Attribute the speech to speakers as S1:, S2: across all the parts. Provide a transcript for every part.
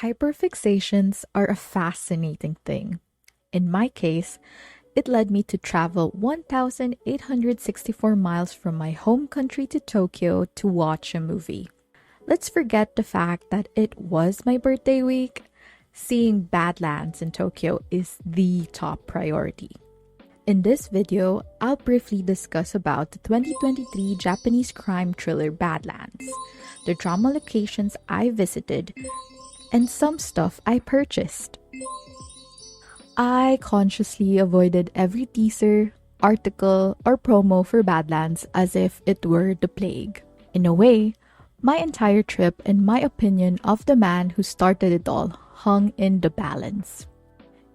S1: Hyperfixations are a fascinating thing. In my case, it led me to travel 1,864 miles from my home country to Tokyo to watch a movie. Let's forget the fact that it was my birthday week. Seeing Badlands in Tokyo is the top priority. In this video, I'll briefly discuss about the 2023 Japanese crime thriller Badlands, the drama locations I visited, and some stuff I purchased. I consciously avoided every teaser, article, or promo for Badlands as if it were the plague. In a way, my entire trip and my opinion of the man who started it all hung in the balance.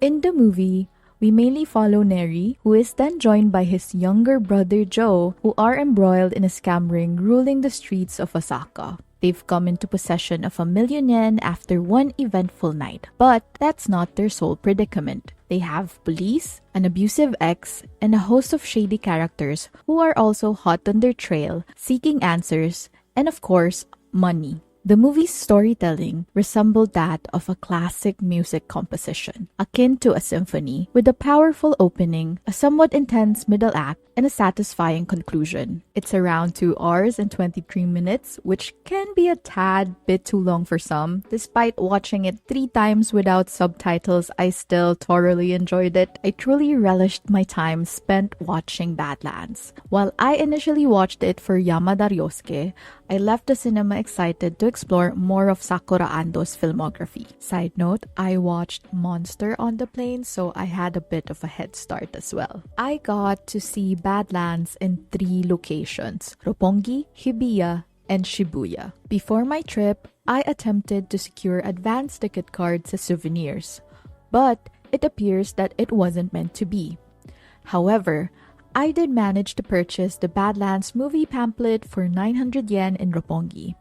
S1: In the movie, we mainly follow Neri, who is then joined by his younger brother Joe, who are embroiled in a scam ring ruling the streets of Osaka. They've come into possession of 1,000,000 yen after one eventful night. But that's not their sole predicament. They have police, an abusive ex, and a host of shady characters who are also hot on their trail, seeking answers, and of course, money. The movie's storytelling resembled that of a classic music composition, akin to a symphony, with a powerful opening, a somewhat intense middle act, and a satisfying conclusion. It's around 2 hours and 23 minutes, which can be a tad bit too long for some. Despite watching it 3 times without subtitles, I still thoroughly enjoyed it. I truly relished my time spent watching Badlands. While I initially watched it for Yamada Ryosuke, I left the cinema excited to explore more of Sakura Ando's filmography. Side note, I watched Monster on the plane, so I had a bit of a head start as well. I got to see Badlands in 3 locations: Roppongi, Shibuya, and Shibuya. Before my trip, I attempted to secure advance ticket cards as souvenirs, but it appears that it wasn't meant to be. However, I did manage to purchase the Badlands movie pamphlet for 900 yen in Roppongi.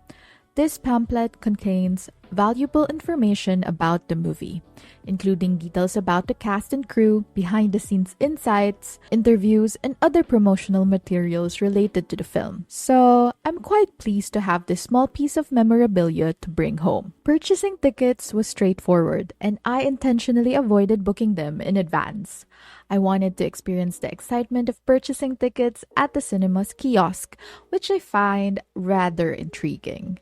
S1: This pamphlet contains valuable information about the movie, including details about the cast and crew, behind-the-scenes insights, interviews, and other promotional materials related to the film. So, I'm quite pleased to have this small piece of memorabilia to bring home. Purchasing tickets was straightforward, and I intentionally avoided booking them in advance. I wanted to experience the excitement of purchasing tickets at the cinema's kiosk, which I find rather intriguing.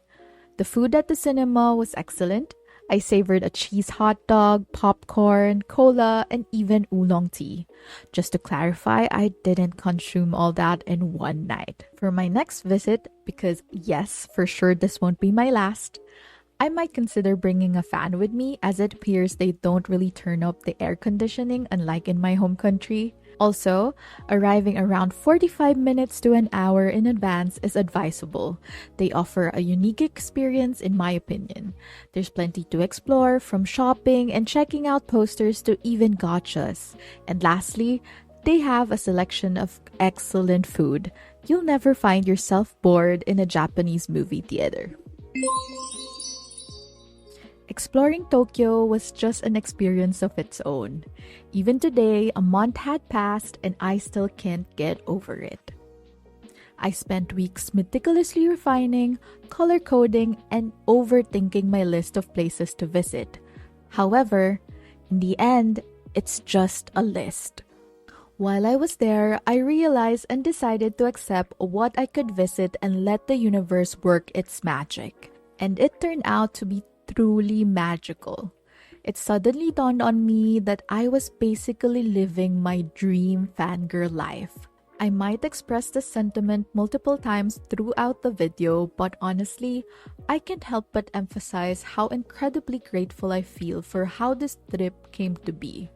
S1: The food at the cinema was excellent. I savored a cheese hot dog, popcorn, cola, and even oolong tea. Just to clarify, I didn't consume all that in one night. For my next visit, because yes, for sure this won't be my last, I might consider bringing a fan with me, as it appears they don't really turn up the air conditioning unlike in my home country. Also, arriving around 45 minutes to an hour in advance is advisable. They offer a unique experience in my opinion. There's plenty to explore, from shopping and checking out posters to even gotchas. And lastly, they have a selection of excellent food. You'll never find yourself bored in a Japanese movie theater. Exploring Tokyo was just an experience of its own. Even today, a month had passed and I still can't get over it. I spent weeks meticulously refining, color coding, and overthinking my list of places to visit. However, in the end, it's just a list. While I was there, I realized and decided to accept what I could visit and let the universe work its magic. And it turned out to be truly magical. It suddenly dawned on me that I was basically living my dream fangirl life. I might express this sentiment multiple times throughout the video, but honestly, I can't help but emphasize how incredibly grateful I feel for how this trip came to be.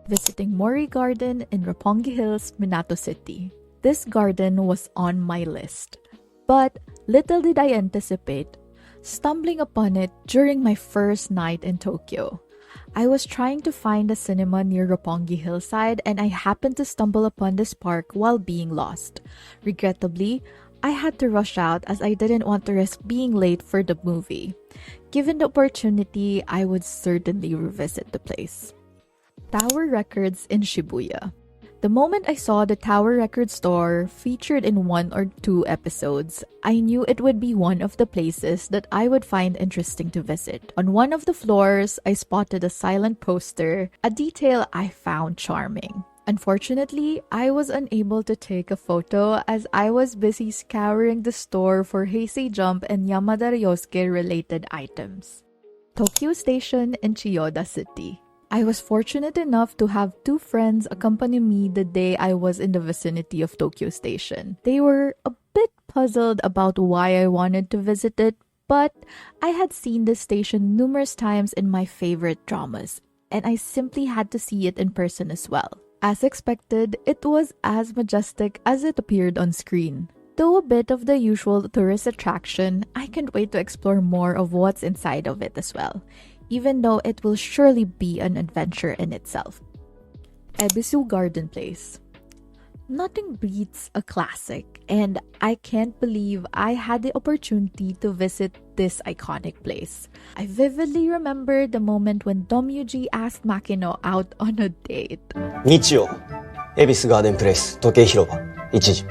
S1: Visiting Mohri Garden in Roppongi Hills, Minato City. This garden was on my list, but little did I anticipate stumbling upon it during my first night in Tokyo. I was trying to find a cinema near Roppongi Hillside and I happened to stumble upon this park while being lost. Regrettably, I had to rush out as I didn't want to risk being late for the movie. Given the opportunity, I would certainly revisit the place. Tower Records in Shibuya. The moment I saw the Tower Record Store featured in 1 or 2 episodes, I knew it would be one of the places that I would find interesting to visit. On one of the floors, I spotted a silent poster, a detail I found charming. Unfortunately, I was unable to take a photo as I was busy scouring the store for Heisei Jump and Yamada Ryosuke-related items. Tokyo Station in Chiyoda City. I was fortunate enough to have 2 friends accompany me the day I was in the vicinity of Tokyo Station. They were a bit puzzled about why I wanted to visit it, but I had seen this station numerous times in my favorite dramas, and I simply had to see it in person as well. As expected, it was as majestic as it appeared on screen. Though a bit of the usual tourist attraction, I can't wait to explore more of what's inside of it as well, even though it will surely be an adventure in itself. Ebisu Garden Place. Nothing beats a classic, and I can't believe I had the opportunity to visit this iconic place. I vividly remember the moment when Dom Yuji asked Makino out on a date.
S2: 日曜、恵比寿ガーデンプレイス時計広場1時。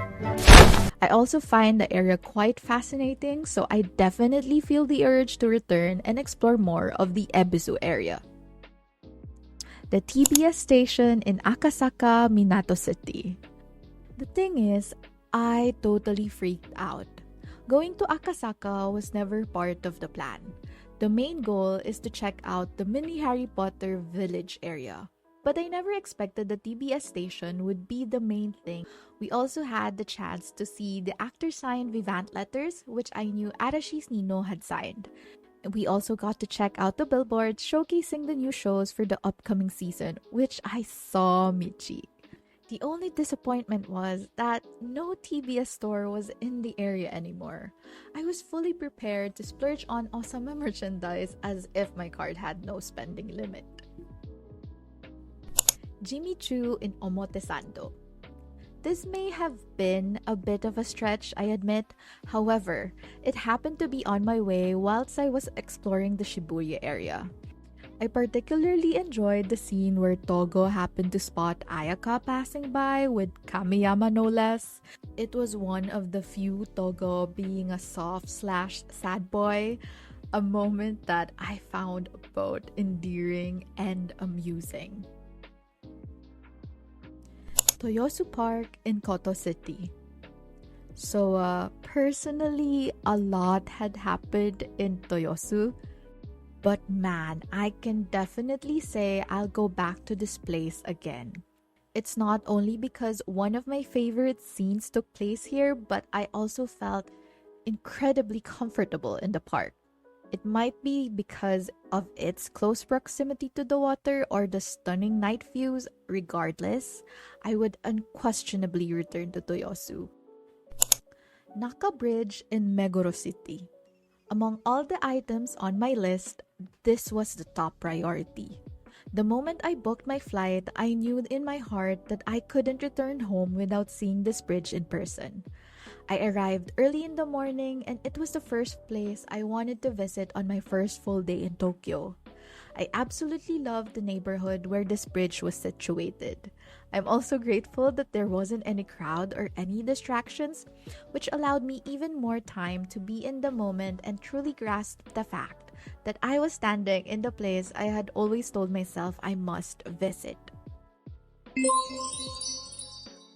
S1: I also find the area quite fascinating, so I definitely feel the urge to return and explore more of the Ebisu area. The TBS Station in Akasaka, Minato City. The thing is, I totally freaked out. Going to Akasaka was never part of the plan. The main goal is to check out the mini Harry Potter village area. But I never expected the TBS station would be the main thing. We also had the chance to see the actor sign Vivant letters, which I knew Arashi's Nino had signed. We also got to check out the billboards showcasing the new shows for the upcoming season, which I saw Michi. The only disappointment was that no TBS store was in the area anymore. I was fully prepared to splurge on Ousama merchandise as if my card had no spending limit. Jimmy Choo in Omotesando. This may have been a bit of a stretch, I admit. However, it happened to be on my way whilst I was exploring the Shibuya area. I particularly enjoyed the scene where Togo happened to spot Ayaka passing by with Kamiyama no less. It was one of the few Togo being a soft/sad boy, a moment that I found both endearing and amusing. Toyosu Park in Koto City. So, personally, a lot had happened in Toyosu. But man, I can definitely say I'll go back to this place again. It's not only because one of my favorite scenes took place here, but I also felt incredibly comfortable in the park. It might be because of its close proximity to the water or the stunning night views. Regardless, I would unquestionably return to Toyosu. Naka Bridge in Meguro City. Among all the items on my list, this was the top priority. The moment I booked my flight, I knew in my heart that I couldn't return home without seeing this bridge in person. I arrived early in the morning, and it was the first place I wanted to visit on my first full day in Tokyo. I absolutely loved the neighborhood where this bridge was situated. I'm also grateful that there wasn't any crowd or any distractions, which allowed me even more time to be in the moment and truly grasp the fact that I was standing in the place I had always told myself I must visit.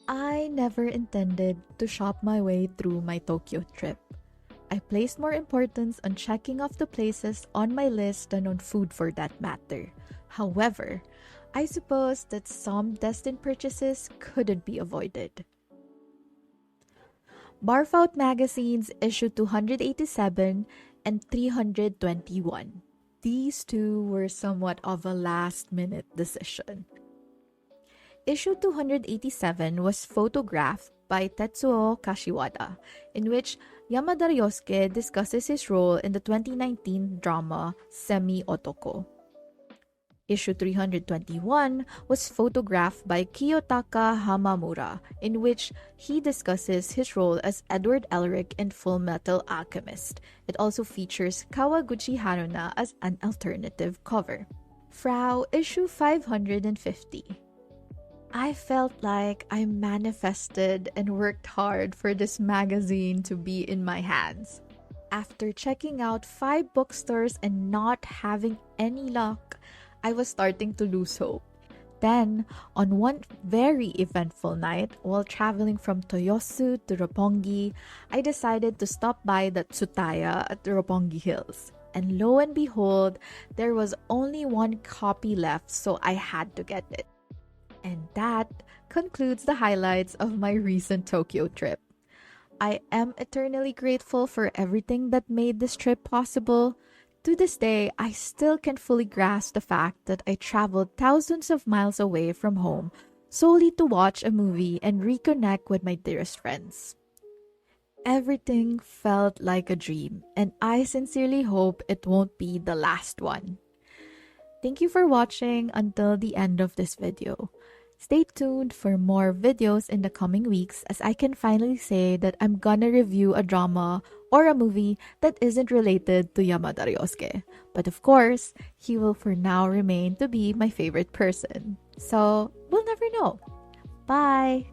S1: I never intended to shop my way through my Tokyo trip. I placed more importance on checking off the places on my list than on food for that matter. However, I suppose that some destined purchases couldn't be avoided. BARFOUT magazines issue 287 and 321. These two were somewhat of a last-minute decision. Issue 287 was photographed by Tetsuo Kashiwada, in which Yamada Ryosuke discusses his role in the 2019 drama Semi-Otoko. Issue 321 was photographed by Kiyotaka Hamamura, in which he discusses his role as Edward Elric in Full Metal Alchemist. It also features Kawaguchi Haruna as an alternative cover. FRAU Issue 550. I felt like I manifested and worked hard for this magazine to be in my hands. After checking out 5 bookstores and not having any luck, I was starting to lose hope. Then, on one very eventful night, while traveling from Toyosu to Roppongi, I decided to stop by the Tsutaya at the Roppongi Hills. And lo and behold, there was only one copy left, so I had to get it. And that concludes the highlights of my recent Tokyo trip. I am eternally grateful for everything that made this trip possible. To this day, I still can't fully grasp the fact that I traveled thousands of miles away from home solely to watch a movie and reconnect with my dearest friends. Everything felt like a dream, and I sincerely hope it won't be the last one. Thank you for watching until the end of this video. Stay tuned for more videos in the coming weeks as I can finally say that I'm gonna review a drama or a movie that isn't related to Yamada Ryosuke. But of course, he will for now remain to be my favorite person. So, we'll never know. Bye!